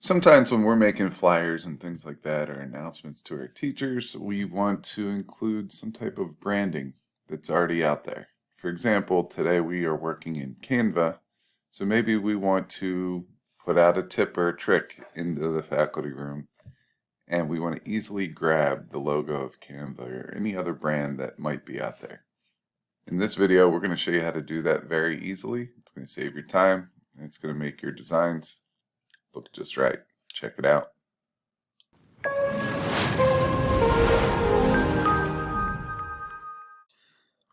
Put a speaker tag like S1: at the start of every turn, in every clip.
S1: Sometimes when we're making flyers and things like that or announcements to our teachers, we want to include some type of branding that's already out there. For example, today we are working in Canva, so maybe we want to put out a tip or a trick into the faculty room, and we want to easily grab the logo of Canva or any other brand that might be out there. In this video, we're going to show you how to do that very easily. It's going to save your time, and it's going to make your designs look just right. Check it out.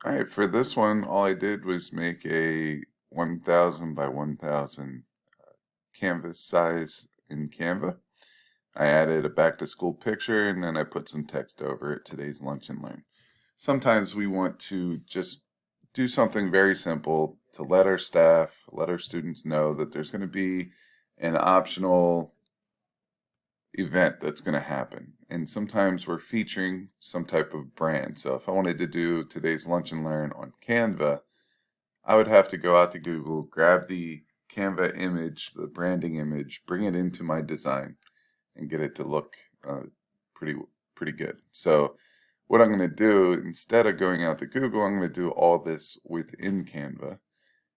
S1: Alright, for this one, all I did was make a 1000 by 1000 canvas size in Canva. I added a back to school picture and then I put some text over it, today's lunch and learn. Sometimes we want to just do something very simple to let our staff, let our students know that there's going to be an optional event that's going to happen, and sometimes we're featuring some type of brand. So if I wanted to do today's lunch and learn on Canva, I would have to go out to Google, grab the Canva image, the branding image, bring it into my design and get it to look pretty good. So what I'm going to do, instead of going out to Google, I'm going to do all this within Canva.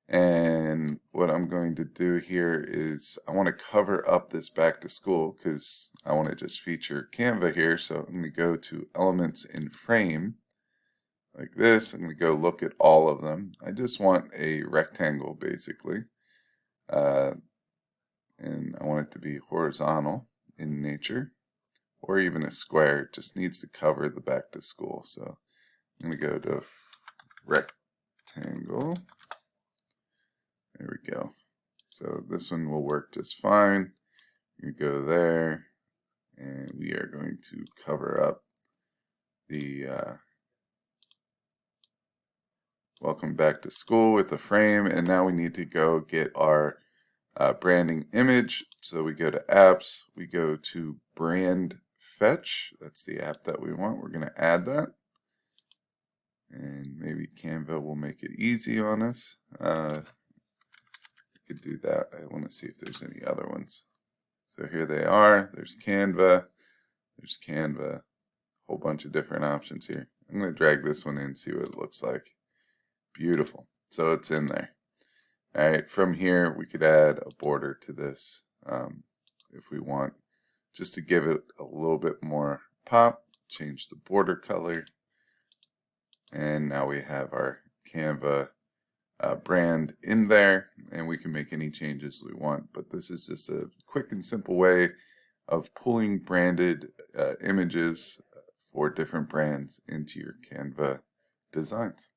S1: And what I'm going to do here is I want to cover up this back to school because I want to just feature Canva here. So I'm going to go to elements in frame like this. I'm going to go look at all of them. I just want a rectangle basically. And I want it to be horizontal in nature or even a square. It just needs to cover the back to school. So I'm going to go to rectangle. There we go. So this one will work just fine. We go there, and we are going to cover up the welcome back to school with the frame, and now we need to go get our branding image. So we go to apps, we go to Brandfetch. That's the app that we want. We're going to add that. And maybe Canva will make it easy on us. Could do that. I want to see if there's any other ones. So here they are. There's Canva. There's Canva. A whole bunch of different options here. I'm going to drag this one in and see what it looks like. Beautiful. So it's in there. All right. From here, we could add a border to this if we want, just to give it a little bit more pop. Change the border color. And now we have our Canva brand in there, and we can make any changes we want. But this is just a quick and simple way of pulling branded images for different brands into your Canva designs.